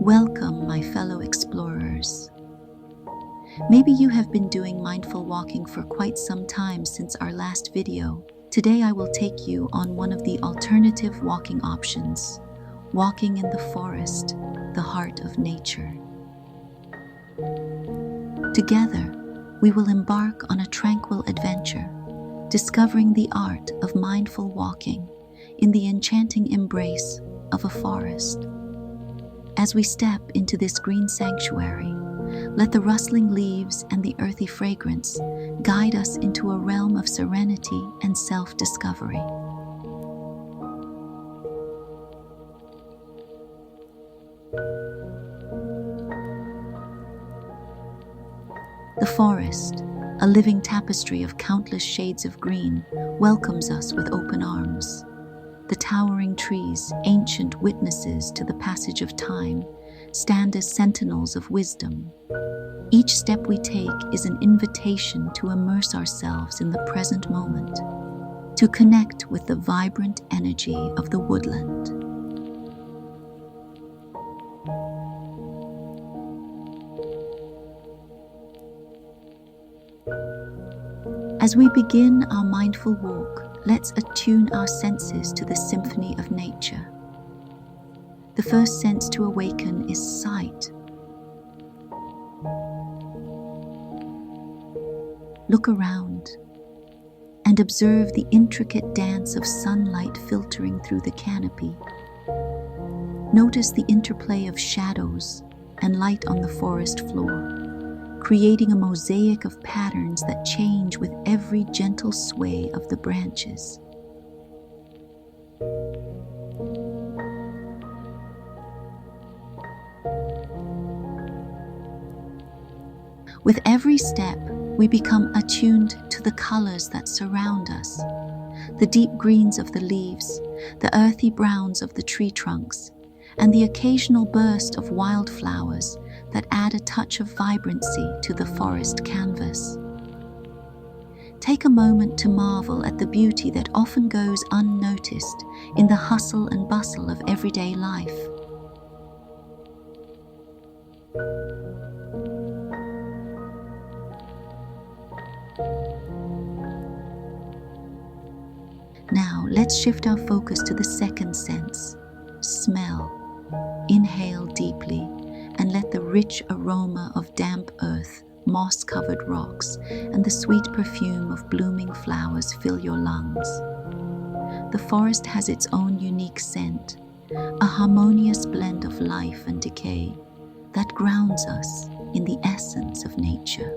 Welcome, my fellow explorers. Maybe you have been doing mindful walking for quite some time since our last video. Today I will take you on one of the alternative walking options, walking in the forest, the heart of nature. Together, we will embark on a tranquil adventure, discovering the art of mindful walking in the enchanting embrace of a forest. As we step into this green sanctuary, let the rustling leaves and the earthy fragrance guide us into a realm of serenity and self-discovery. The forest, a living tapestry of countless shades of green, welcomes us with open arms. The towering trees, ancient witnesses to the passage of time, stand as sentinels of wisdom. Each step we take is an invitation to immerse ourselves in the present moment, to connect with the vibrant energy of the woodland. As we begin our mindful walk, let's attune our senses to the symphony of nature. The first sense to awaken is sight. Look around and observe the intricate dance of sunlight filtering through the canopy. Notice the interplay of shadows and light on the forest floor, creating a mosaic of patterns that change with every gentle sway of the branches. With every step, we become attuned to the colors that surround us, the deep greens of the leaves, the earthy browns of the tree trunks, and the occasional burst of wildflowers that add a touch of vibrancy to the forest canvas. Take a moment to marvel at the beauty that often goes unnoticed in the hustle and bustle of everyday life. Now, let's shift our focus to the second sense, smell. Inhale deeply and let the rich aroma of damp earth, moss-covered rocks, and the sweet perfume of blooming flowers fill your lungs. The forest has its own unique scent, a harmonious blend of life and decay that grounds us in the essence of nature.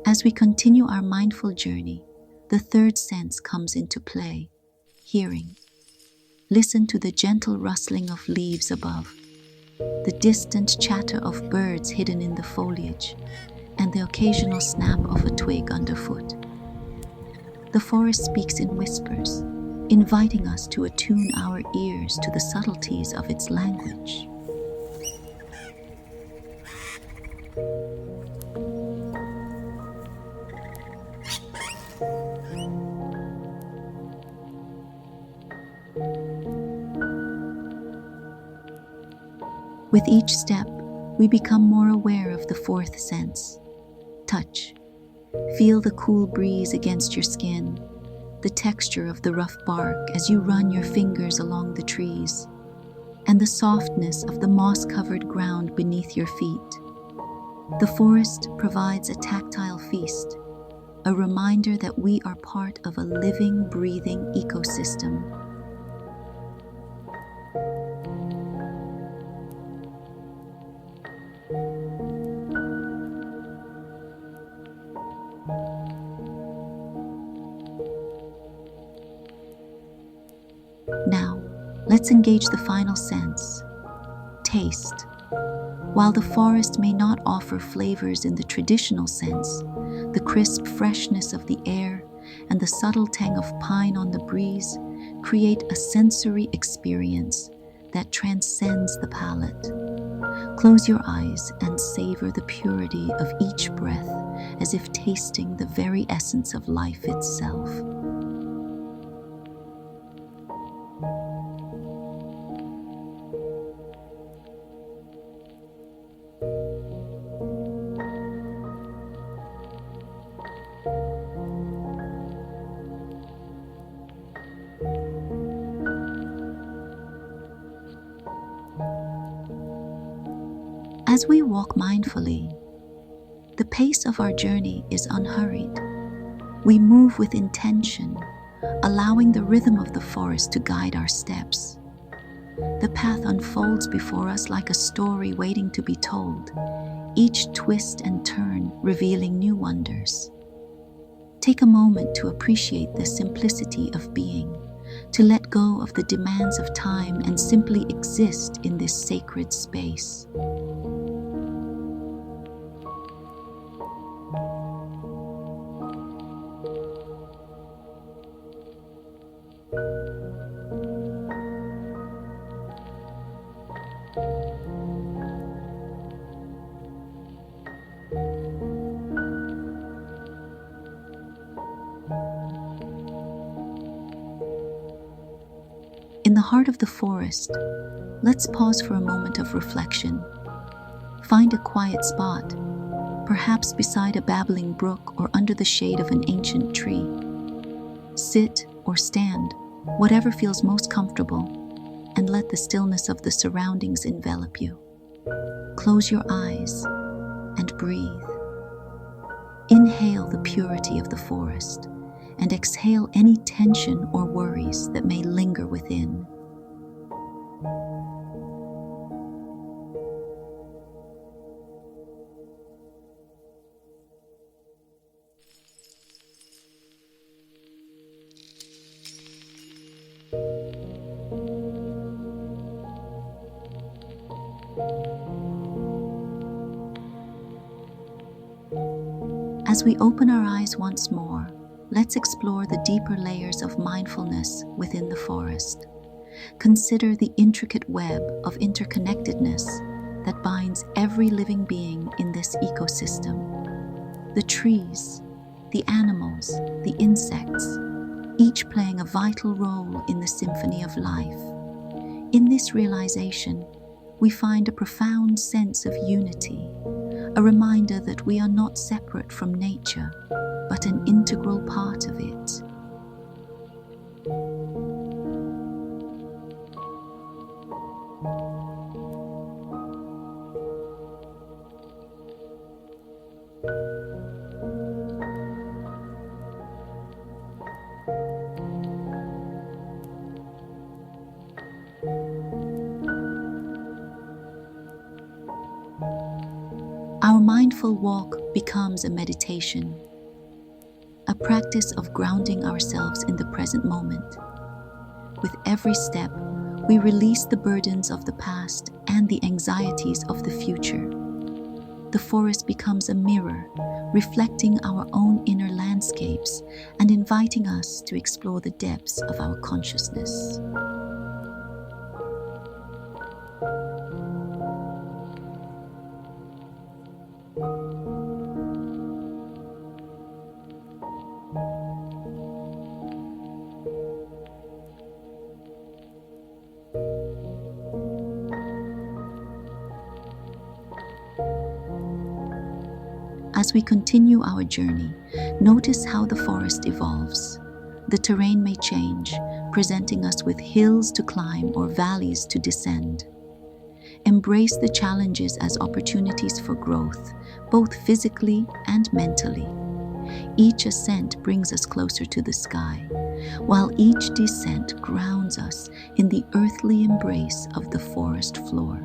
As we continue our mindful journey, the third sense comes into play, hearing. Listen to the gentle rustling of leaves above, the distant chatter of birds hidden in the foliage, and the occasional snap of a twig underfoot. The forest speaks in whispers, inviting us to attune our ears to the subtleties of its language. With each step, we become more aware of the fourth sense, touch. Feel the cool breeze against your skin, the texture of the rough bark as you run your fingers along the trees, and the softness of the moss-covered ground beneath your feet. The forest provides a tactile feast, a reminder that we are part of a living, breathing ecosystem. Now, let's engage the final sense, taste. While the forest may not offer flavors in the traditional sense, the crisp freshness of the air and the subtle tang of pine on the breeze create a sensory experience that transcends the palate. Close your eyes and savor the purity of each breath as if tasting the very essence of life itself. As we walk mindfully, the pace of our journey is unhurried. We move with intention, allowing the rhythm of the forest to guide our steps. The path unfolds before us like a story waiting to be told, each twist and turn revealing new wonders. Take a moment to appreciate the simplicity of being, to let go of the demands of time and simply exist in this sacred space. In the heart of the forest, let's pause for a moment of reflection. Find a quiet spot, perhaps beside a babbling brook or under the shade of an ancient tree. Sit or stand, whatever feels most comfortable, and let the stillness of the surroundings envelop you. Close your eyes and breathe. Inhale the purity of the forest and exhale any tension or worries that may linger within. As we open our eyes once more, let's explore the deeper layers of mindfulness within the forest. Consider the intricate web of interconnectedness that binds every living being in this ecosystem. The trees, the animals, the insects, each playing a vital role in the symphony of life. In this realization, we find a profound sense of unity, a reminder that we are not separate from nature, but an integral part of it. Our mindful walk becomes a meditation, a practice of grounding ourselves in the present moment. With every step, we release the burdens of the past and the anxieties of the future. The forest becomes a mirror, reflecting our own inner landscapes and inviting us to explore the depths of our consciousness. As we continue our journey, notice how the forest evolves. The terrain may change, presenting us with hills to climb or valleys to descend. Embrace the challenges as opportunities for growth, both physically and mentally. Each ascent brings us closer to the sky, while each descent grounds us in the earthly embrace of the forest floor.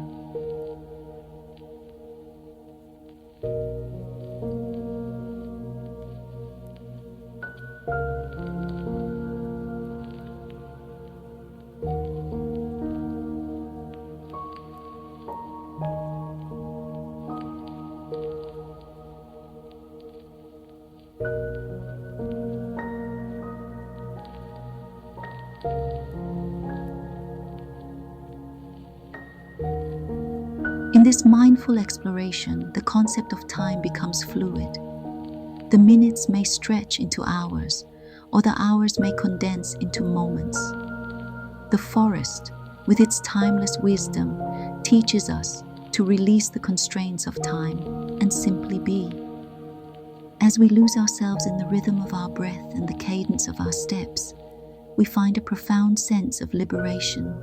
In this mindful exploration, the concept of time becomes fluid. The minutes may stretch into hours, or the hours may condense into moments. The forest, with its timeless wisdom, teaches us to release the constraints of time and simply be. As we lose ourselves in the rhythm of our breath and the cadence of our steps, we find a profound sense of liberation.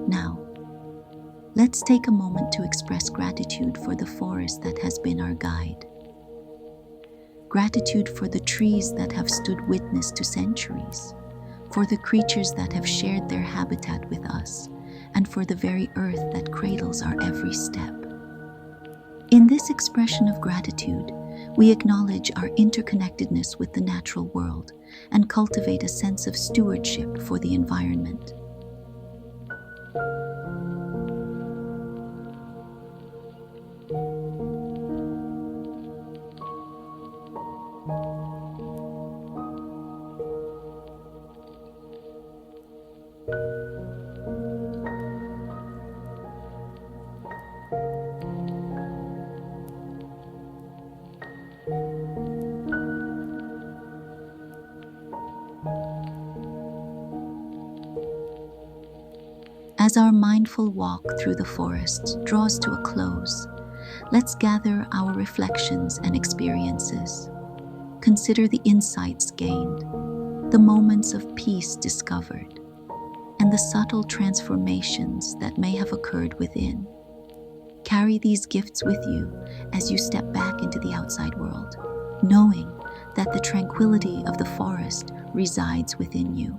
Now, let's take a moment to express gratitude for the forest that has been our guide. Gratitude for the trees that have stood witness to centuries, for the creatures that have shared their habitat with us, and for the very earth that cradles our every step. In this expression of gratitude, we acknowledge our interconnectedness with the natural world and cultivate a sense of stewardship for the environment. As our mindful walk through the forest draws to a close, let's gather our reflections and experiences. Consider the insights gained, the moments of peace discovered, and the subtle transformations that may have occurred within. Carry these gifts with you as you step back into the outside world, knowing that the tranquility of the forest resides within you.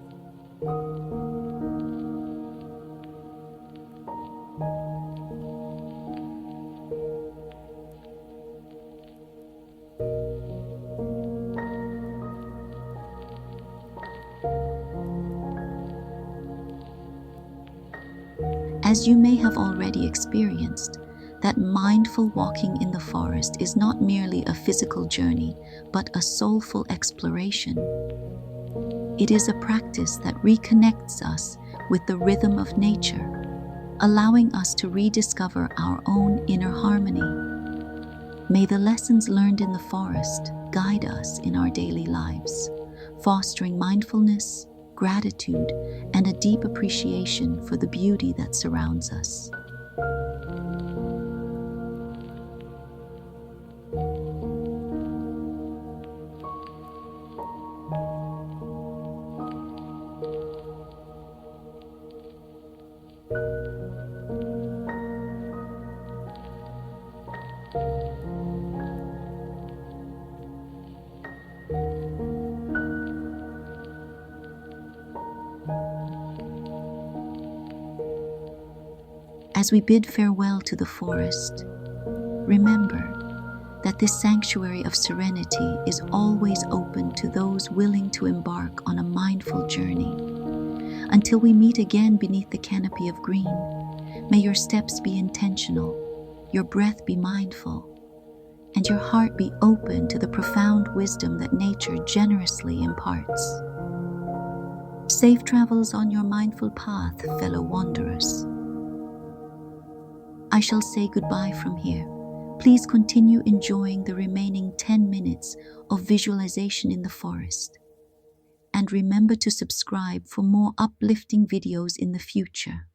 As you may have already experienced, that mindful walking in the forest is not merely a physical journey, but a soulful exploration. It is a practice that reconnects us with the rhythm of nature, allowing us to rediscover our own inner harmony. May the lessons learned in the forest guide us in our daily lives, fostering mindfulness, gratitude, and a deep appreciation for the beauty that surrounds us. As we bid farewell to the forest, remember that this sanctuary of serenity is always open to those willing to embark on a mindful journey. Until we meet again beneath the canopy of green, may your steps be intentional, your breath be mindful, and your heart be open to the profound wisdom that nature generously imparts. Safe travels on your mindful path, fellow wanderers. I shall say goodbye from here. Please continue enjoying the remaining 10 minutes of visualization in the forest. And remember to subscribe for more uplifting videos in the future.